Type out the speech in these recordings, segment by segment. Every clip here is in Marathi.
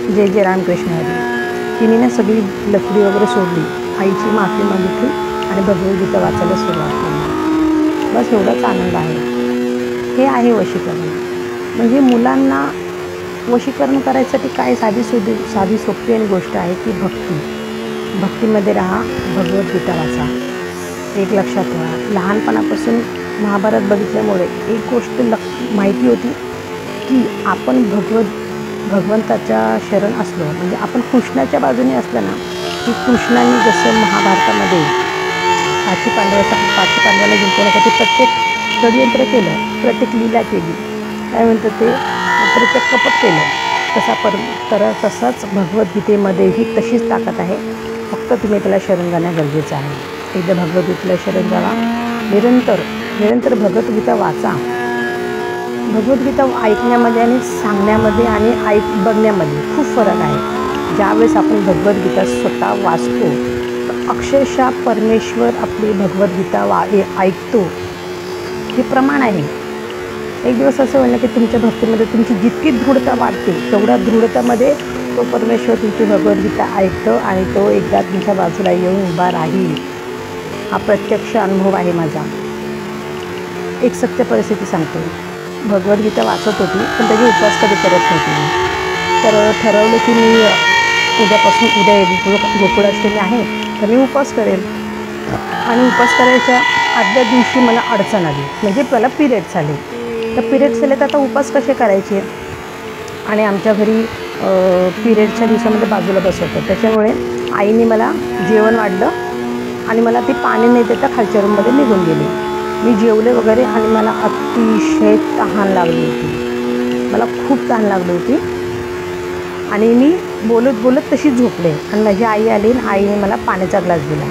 जय जय रामकृष्ण हरी. तिने ना सगळी लफडी वगैरे सोडली, आईची माफी मागितली आणि भगवद्गीता वाचायला सुरुवात केली. बस एवढाच आनंद आहे. हे आहे वशीकरण. म्हणजे मुलांना वशीकरण करायसाठी काय साधी सोपी आणि गोष्ट आहे की भक्तीमध्ये राहा, भगवद्गीता वाचा. एक लक्षात ठेवा, लहानपणापासून महाभारत बघितल्यामुळे एक गोष्ट माहिती होती की आपण भगवंताच्या शरण असलो म्हणजे आपण कृष्णाच्या बाजूने असलं ना, की कृष्णाने जसं महाभारतामध्ये पाची पांडवाला जिंकवण्यासाठी प्रत्येक षडयंत्र केलं, प्रत्येक लीला केली, काय म्हणतं ते प्रत्येक कपट केलं, तसाच भगवद्गीतेमध्येही तशीच ताकद आहे. फक्त तुम्ही त्याला शरण जाणं गरजेचं आहे. एकदा भगवद्गीतेला शरण जावा, निरंतर भगवद्गीता वाचा. भगवद्गीता ऐकण्यामध्ये आणि सांगण्यामध्ये आणि बघण्यामध्ये खूप फरक आहे. ज्यावेळेस आपण भगवद्गीता स्वतः वाचतो तर अक्षरशः परमेश्वर आपली भगवद्गीता ऐकतो. हे प्रमाण आहे. एक दिवस असं म्हणलं की तुमच्या भक्तीमध्ये तुमची जितकी दृढता वाढते तेवढ्या दृढतामध्ये तो परमेश्वर तुमची भगवद्गीता ऐकतो आणि तो एकदा तुमच्या बाजूला येऊन उभा राहील. हा प्रत्यक्ष अनुभव आहे माझा. एक सत्य परिस्थिती सांगतो. भगवद्गीता वाचत होती पण त्याची उपवास कधी करत नव्हती. तर ठरवलं की मी उद्या गोकुळाष्टमी आहे तर मी उपवास करेल. आणि उपवास करायच्या आदल्या दिवशी मला अडचण आली, म्हणजे मला पिरियड्स आले. तर पिरियड्स आले तर आता उपवास कसे करायचे. आणि आमच्या घरी पिरियडच्या दिवसामध्ये बाजूला बसवतात. त्याच्यामुळे आईने मला जेवण वाढलं आणि मला ते पाणी नाही देता खालच्या रूममध्ये निघून गेले. मी जेवले वगैरे आणि मला अतिशय तहान लागली होती. मला खूप तहान लागली होती आणि मी बोलत तशी झोपले. आणि माझी आई आली आणि आईने मला पाण्याचा ग्लास दिला.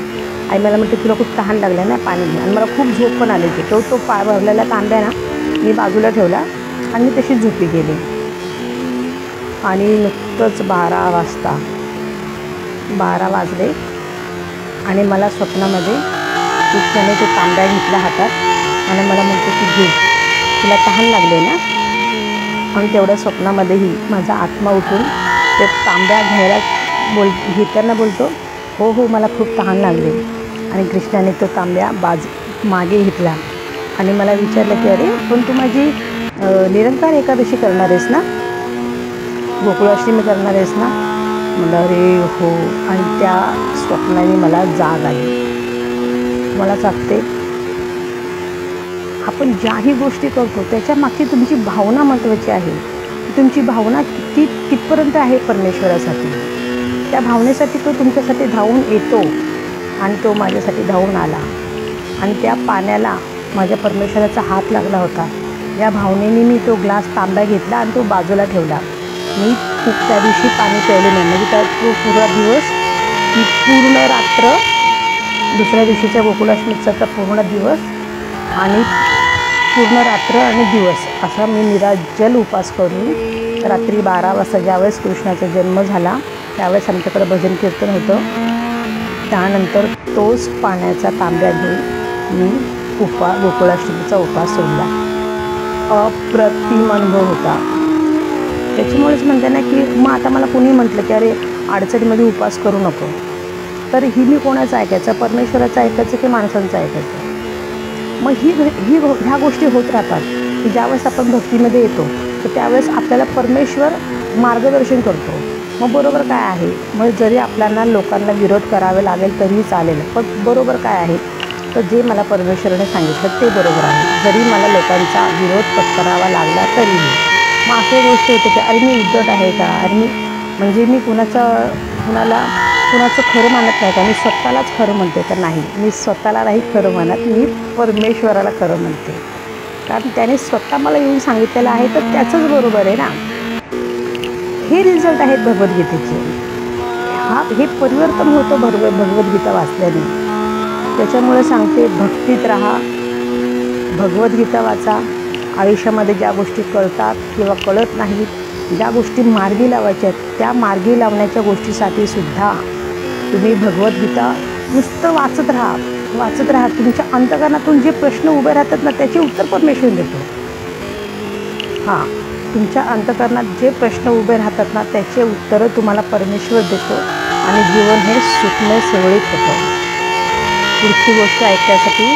आई मला म्हणते तुला खूप तहान लागलं ना, पाणी घे. आणि मला खूप झोप पण आली होती. तो भरलेला तांब्या ना मी बाजूला ठेवला आणि मी तशी झोपी गेले. आणि नुकतंच 12 वाजले आणि मला स्वप्नामध्ये कृष्णाने तो तांब्या घेतला हातात आणि मला म्हणतो की घे, तुला तहान लागले ना. आणि तेवढ्या स्वप्नामध्येही माझा आत्मा उठून ते तांब्या घेताना बोलतो हो मला खूप तहान लागले. आणि कृष्णाने तो तांब्या मागे घेतला आणि मला विचारलं की अरे पण तू माझी निरंकार एकादशी करणार आहेस ना, गोकुळाष्टमी करणार आहेस ना. म्हणलं अरे हो. आणि त्या स्वप्नाने मला जाग आली. मला सांगते आपण ज्याही गोष्टी करतो त्याच्या मागची तुमची भावना महत्त्वाची आहे. तुमची भावना कितपर्यंत आहे परमेश्वरासाठी. त्या भावनेसाठी तो तुमच्यासाठी धावून येतो आणि तो माझ्यासाठी धावून आला. आणि त्या पाण्याला माझ्या परमेश्वराचा हात लागला होता. या भावनेने मी तो ग्लास तांब्या घेतला आणि तो बाजूला ठेवला. मी खूप त्या दिवशी पाणी प्यायले नाही. म्हणजे त्या तो पूर्ण दिवस, ती पूर्ण रात्र, दुसऱ्या दिवशीच्या गोकुळाष्टमीचा पूर्ण दिवस आणि पूर्ण रात्र आणि दिवस असा मी निराज्जल उपास करून रात्री 12 वाजता ज्यावेळेस कृष्णाचा जन्म झाला त्यावेळेस आमच्याकडे भजन कीर्तन होतं. त्यानंतर तोच पाण्याचा तांब्या घेऊन मी गोकुळाष्टमीचा उपास सोडला. अप्रतिम अनुभव होता. त्याच्यामुळेच म्हणते ना की मग आता मला कुणी म्हटलं की अरे अडचणीमध्ये उपवास करू नको, तर ही मी कोणाचं ऐकायचं, परमेश्वराचं ऐकायचं की माणसांचं ऐकायचं. मग ह्या गोष्टी होत राहतात की ज्यावेळेस आपण भक्तीमध्ये येतो तर त्यावेळेस आपल्याला परमेश्वर मार्गदर्शन करतो. मग बरोबर काय आहे, मग जरी आपल्याला लोकांना विरोध करावे लागेल तरीही चालेल, पण बरोबर काय आहे तर जे मला परमेश्वराने सांगितलं ते बरोबर आहे. जरी मला लोकांचा विरोध पत्करावा लागला तरीही. मग अशी गोष्ट होते की अरे मी उद्धट आहे का, अरे मी कुणाचं खरं मानत नाही का, मी स्वतःलाच खरं म्हणते तर नाही, मी स्वतःला नाही खरं म्हणत, मी परमेश्वराला खरं म्हणते. कारण त्याने स्वतः मला येऊन सांगितलेलं आहे तर त्याचंच बरोबर आहे ना. हे रिझल्ट आहेत भगवद्गीतेचे. हे परिवर्तन होतं भगवद्गीता वाचल्याने. त्याच्यामुळे सांगते भक्तीत राहा, भगवद्गीता वाचा. आयुष्यामध्ये ज्या गोष्टी कळतात किंवा कळत नाहीत, ज्या गोष्टी मार्गी लावायच्या आहेत त्या मार्गी लावण्याच्या गोष्टीसाठी सुद्धा तुम्ही भगवद्गीता नुसतं वाचत राहा. तुमच्या अंतःकरणातून जे प्रश्न उभे राहतात ना त्याचे उत्तर परमेश्वर देतो. तुमच्या अंतःकरणात जे प्रश्न उभे राहतात ना त्याचे उत्तरं तुम्हाला परमेश्वर देतो आणि जीवन हे सुखमय सुरळीत होतं. पुढची गोष्ट ऐकण्यासाठी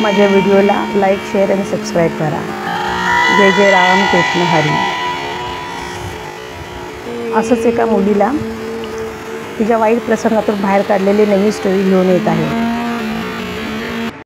माझ्या व्हिडिओला लाईक, शेअर आणि सबस्क्राईब करा. जय जय राम कृष्ण हरी. असंच एका मुलीला तिच्या वाईट प्रसंगातून बाहेर काढलेली नवी स्टोरी घेऊन येत आहे.